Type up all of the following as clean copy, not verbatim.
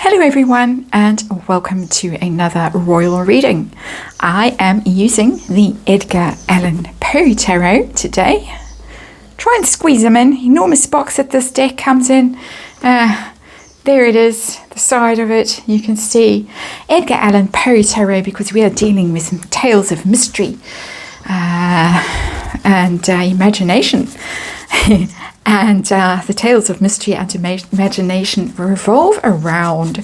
Hello everyone and welcome to another royal reading. I am using the Edgar Allan Poe Tarot today. Try and squeeze them in. Enormous box that this deck comes in. There it is, the side of it. You can see Edgar Allan Poe Tarot because we are dealing with some tales of mystery and imagination. And the tales of mystery and imagination revolve around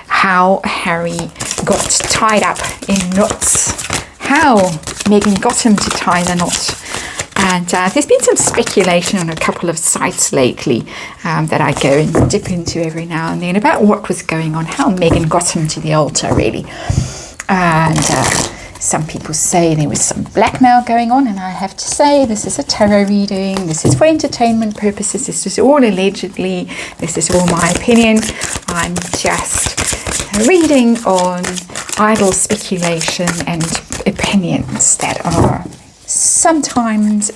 how Harry got tied up in knots, how Meghan got him to tie the knot. And there's been some speculation on a couple of sites lately that I go and dip into every now and then about what was going on, how Meghan got him to the altar, really. And some people say there was some blackmail going on, and I have to say this is a tarot reading. This is for entertainment purposes. This is all allegedly. This is all my opinion. I'm just reading on idle speculation and opinions that are sometimes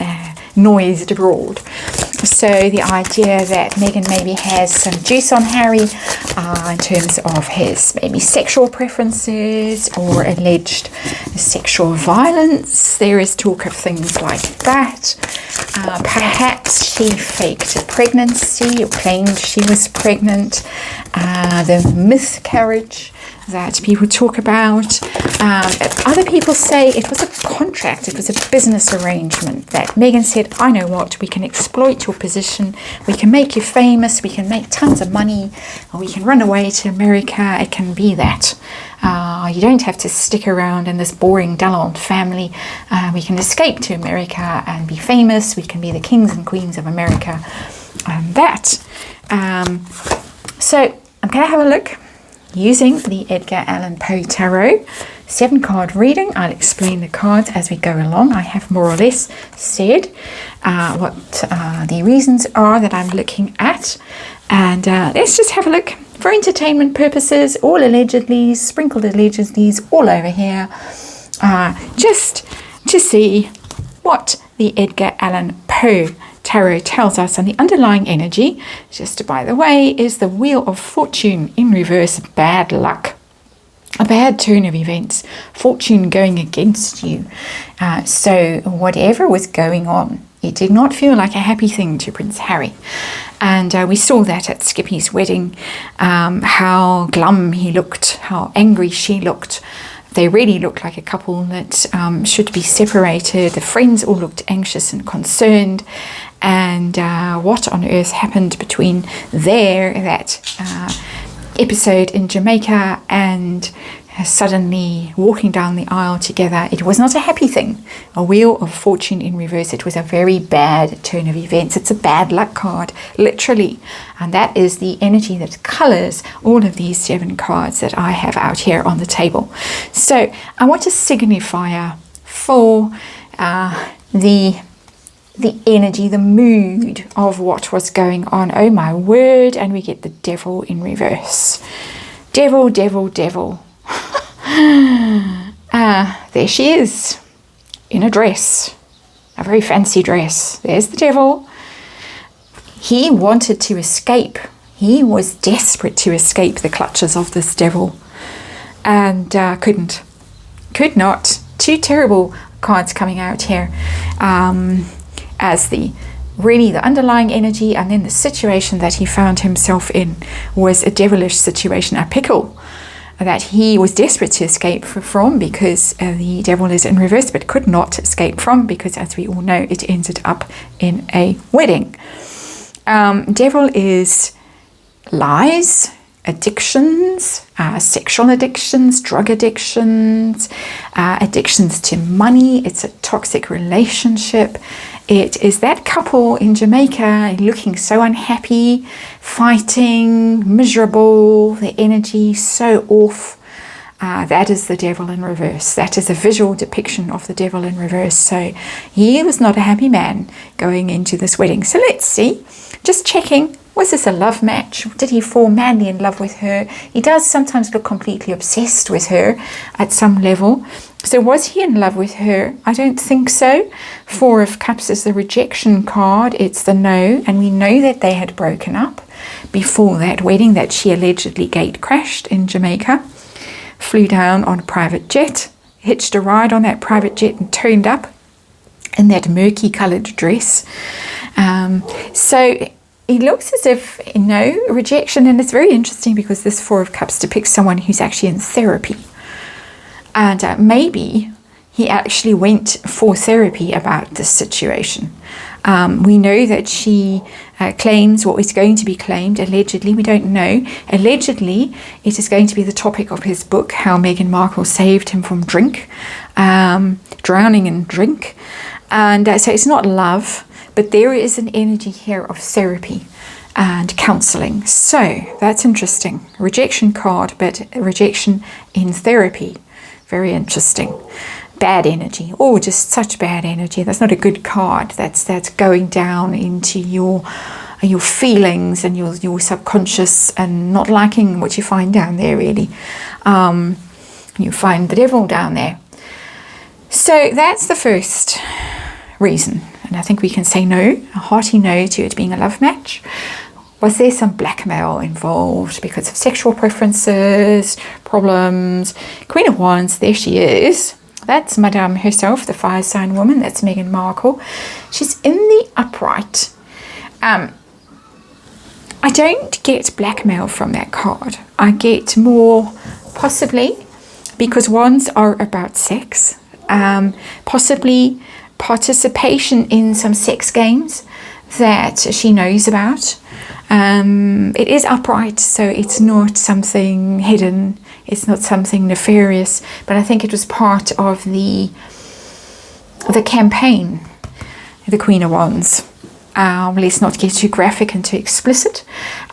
noised abroad. So the idea that Meghan maybe has some juice on Harry in terms of his maybe sexual preferences or alleged sexual violence. There is talk of things like that. Perhaps she faked a pregnancy or claimed she was pregnant. The miscarriage that people talk about. Other people say it was a contract, it was a business arrangement that Meghan said, I know what, we can exploit your position, we can make you famous, we can make tons of money, or we can run away to America. It can be that. You don't have to stick around in this boring, dull old family. We can escape to America and be famous. We can be the kings and queens of America. And that. So I'm going to have a look using the Edgar Allan Poe Tarot 7-card reading. I'll explain the cards as we go along. I have more or less said what the reasons are that I'm looking at. And let's just have a look. For entertainment purposes, all allegedly, sprinkled allegedlys all over here. Just to see what the Edgar Allan Poe Tarot tells us, and the underlying energy, just by the way, is the Wheel of Fortune in reverse, bad luck, a bad turn of events, fortune going against you. So whatever was going on, it did not feel like a happy thing to Prince Harry. And we saw that at Skippy's wedding, how glum he looked, how angry she looked. They really looked like a couple that should be separated. The friends all looked anxious and concerned. And what on earth happened between that episode in Jamaica and suddenly walking down the aisle together? It was not a happy thing. A Wheel of Fortune in reverse. It was a very bad turn of events. It's a bad luck card, literally. And that is the energy that colors all of these 7 cards that I have out here on the table. So I want to signify for the energy, the mood of what was going on. Oh my word. And we get the Devil in reverse. Devil, devil, devil. There she is in a dress, a very fancy dress. There's the devil. He wanted to escape. He was desperate to escape the clutches of this devil and could not. 2 terrible cards coming out here as the underlying energy, and then the situation that he found himself in was a devilish situation, a pickle that he was desperate to escape from because the devil is in reverse, but could not escape from because, as we all know, it ended up in a wedding. Devil is lies, addictions, sexual addictions, drug addictions, addictions to money. It's a toxic relationship. It is that couple in Jamaica looking so unhappy, fighting, miserable, the energy so off. That is the devil in reverse. That is a visual depiction of the devil in reverse. So he was not a happy man going into this wedding. So let's see. Just checking. Was this a love match? Did he fall madly in love with her? He does sometimes look completely obsessed with her at some level. So was he in love with her? I don't think so. 4 of Cups is the rejection card. It's the no. And we know that they had broken up. before that wedding that she allegedly gate crashed in Jamaica, flew down on a private jet, hitched a ride on that private jet and turned up in that murky coloured dress. So it looks as if, rejection, and it's very interesting because this Four of Cups depicts someone who's actually in therapy. And maybe he actually went for therapy about this situation. We know that she claims what is going to be claimed, allegedly, we don't know. Allegedly, it is going to be the topic of his book, how Meghan Markle saved him from drowning in drink. And so it's not love, but there is an energy here of therapy and counseling. So that's interesting. Rejection card, but rejection in therapy. Very interesting. Bad energy. Oh, just such bad energy. That's not a good card. That's going down into your feelings and your subconscious and not liking what you find down there, really. You find the devil down there. So that's the first reason. And I think we can say no, a hearty no to it being a love match. Was there some blackmail involved because of sexual preferences, problems? Queen of Wands, there she is. That's Madame herself, the fire sign woman. That's Meghan Markle. She's in the upright. I don't get blackmail from that card. I get more, possibly, because wands are about sex, possibly participation in some sex games that she knows about. It is upright, so it's not something hidden, it's not something nefarious, but I think it was part of the campaign, the Queen of Wands. Let's not get too graphic and too explicit.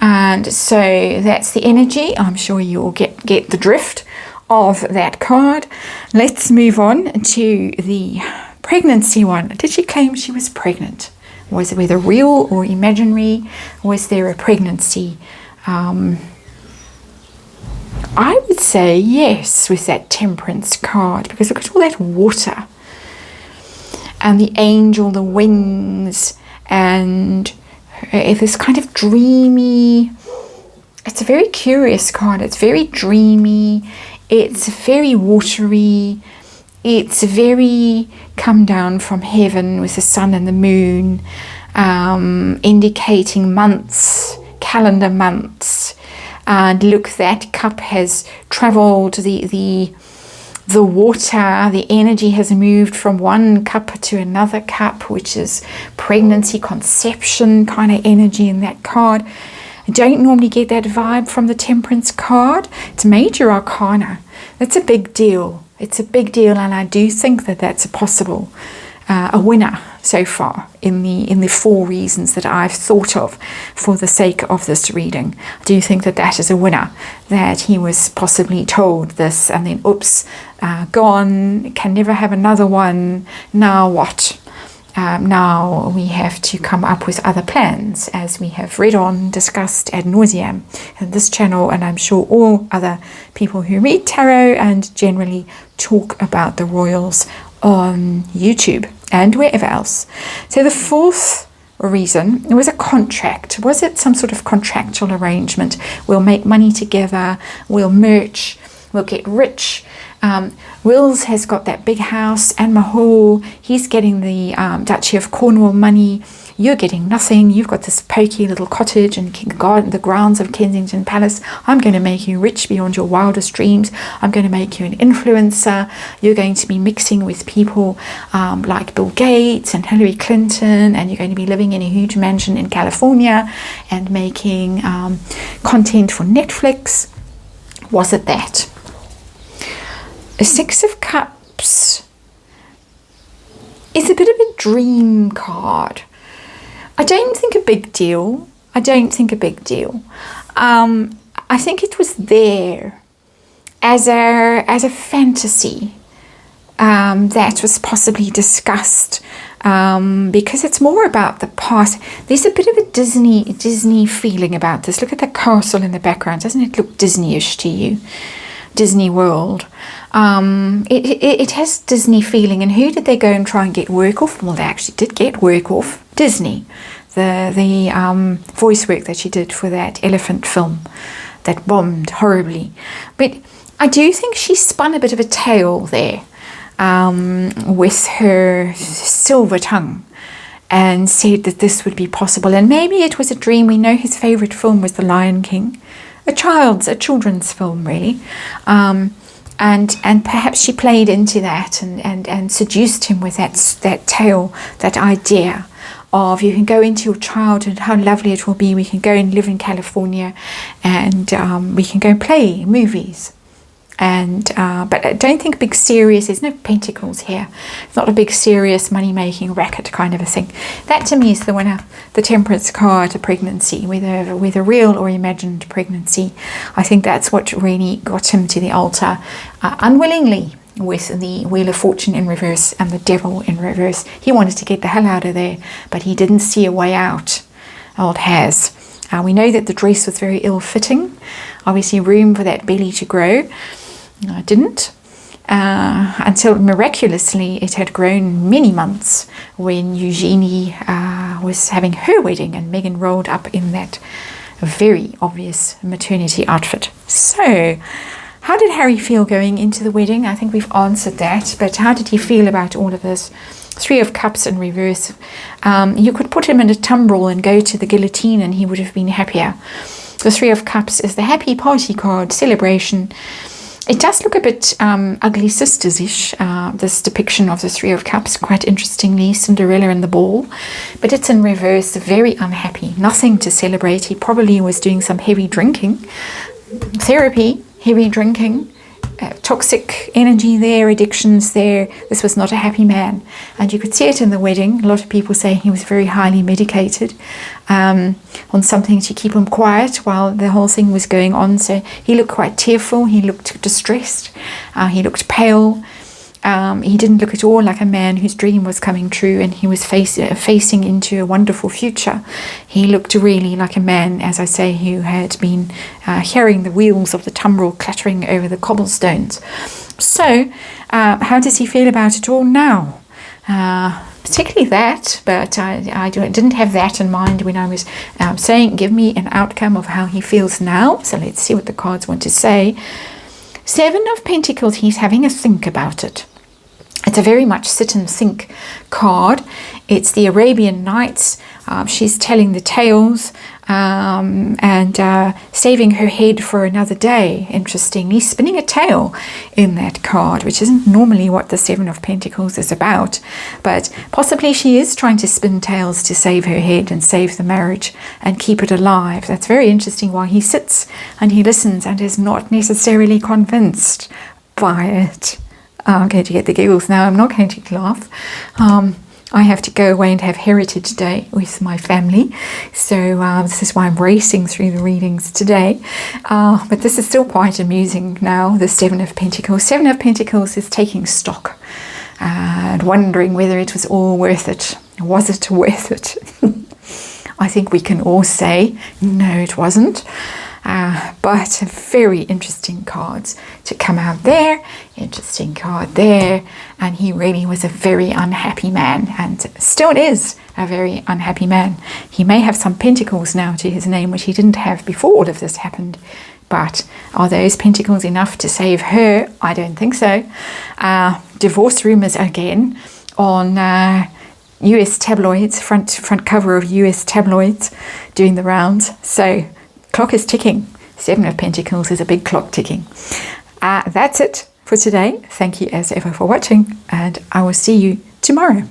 And so that's the energy. I'm sure you'll get the drift of that card. Let's move on to the pregnancy one. Did she claim she was pregnant? Was it whether real or imaginary? Was there a pregnancy? I would say yes with that Temperance card, because look at all that water and the angel, the wings, and this kind of dreamy. It's a very curious card. It's very dreamy. It's very watery. It's very come down from heaven with the sun and the moon, indicating months, calendar months. And look, that cup has traveled, the water, the energy has moved from one cup to another cup, which is pregnancy, conception kind of energy in that card. I don't normally get that vibe from the Temperance card. It's major arcana. That's a big deal. It's a big deal, and I do think that that's a winner so far in the 4 reasons that I've thought of for the sake of this reading. I do think that that is a winner, that he was possibly told this and then oops, gone, can never have another one, now what? Now we have to come up with other plans, as we have read on, discussed ad nauseam in this channel, and I'm sure all other people who read tarot and generally talk about the royals on YouTube and wherever else. So the 4th reason, it was a contract. Was it some sort of contractual arrangement? We'll make money together, we'll merch, we'll get rich. Wills has got that big house, and Mahal, he's getting the Duchy of Cornwall money. You're getting nothing. You've got this pokey little cottage and the grounds of Kensington Palace. I'm going to make you rich beyond your wildest dreams. I'm going to make you an influencer. You're going to be mixing with people like Bill Gates and Hillary Clinton, and you're going to be living in a huge mansion in California and making content for Netflix. Was it that? A 6 of Cups is a bit of a dream card. I don't think a big deal. I think it was there as a fantasy that was possibly discussed, because it's more about the past. There's a bit of a Disney feeling about this. Look at the castle in the background. Doesn't it look Disney-ish to you? Disney World. It has Disney feeling. And who did they go and try and get work off? Well, they actually did get work off. Disney. the voice work that she did for that elephant film that bombed horribly. But I do think she spun a bit of a tale there with her silver tongue and said that this would be possible. And maybe it was a dream. We know his favorite film was The Lion King, a children's film, really. And perhaps she played into that and seduced him with that tale, that idea of you can go into your childhood, how lovely it will be. We can go and live in California, and we can go and play movies. And but I don't think big serious. There's no pentacles here. It's not a big serious money-making racket kind of a thing. That to me is the winner, the Temperance card, a pregnancy, whether real or imagined pregnancy. I think that's what really got him to the altar unwillingly, with the Wheel of Fortune in reverse and the Devil in reverse. He wanted to get the hell out of there, but he didn't see a way out. Old Has. We know that the dress was very ill-fitting. Obviously room for that belly to grow. Didn't. Until miraculously it had grown many months when Eugenie was having her wedding and Meghan rolled up in that very obvious maternity outfit. So, how did Harry feel going into the wedding? I think we've answered that, but how did he feel about all of this? Three of Cups in reverse. You could put him in a tumbrel and go to the guillotine and he would have been happier. The Three of Cups is the happy party card, celebration. It does look a bit ugly sisters-ish, this depiction of the Three of Cups, quite interestingly, Cinderella and the ball. But it's in reverse, very unhappy, nothing to celebrate. He probably was doing some heavy drinking, therapy, heavy drinking, toxic energy there, addictions there. This was not a happy man. And you could see it in the wedding. A lot of people say he was very highly medicated on something to keep him quiet while the whole thing was going on. So he looked quite tearful. He looked distressed. He looked pale. He didn't look at all like a man whose dream was coming true and he was facing into a wonderful future. He looked really like a man, as I say, who had been hearing the wheels of the tumbrel clattering over the cobblestones. So, how does he feel about it all now? Particularly that, but I didn't have that in mind when I was saying, give me an outcome of how he feels now. So let's see what the cards want to say. Seven of Pentacles, he's having a think about it. It's a very much sit and think card. It's the Arabian Nights. She's telling the tales and saving her head for another day. Interestingly, spinning a tale in that card, which isn't normally what the Seven of Pentacles is about. But possibly she is trying to spin tales to save her head and save the marriage and keep it alive. That's very interesting, while he sits and he listens and is not necessarily convinced by it. I'm going to get the giggles now. I'm not going to laugh. I have to go away and have Heritage Day with my family. So this is why I'm racing through the readings today. But this is still quite amusing now, the Seven of Pentacles. Seven of Pentacles is taking stock and wondering whether it was all worth it. Was it worth it? I think we can all say, no, it wasn't. But very interesting cards to come out there. Interesting card there. And he really was a very unhappy man, and still is a very unhappy man. He may have some pentacles now to his name, which he didn't have before all of this happened. But are those pentacles enough to save her? I don't think so. Divorce rumors again on US tabloids, front cover of US tabloids, doing the rounds. So clock is ticking. Seven of Pentacles is a big clock ticking. That's it for today. Thank you as ever for watching, and I will see you tomorrow.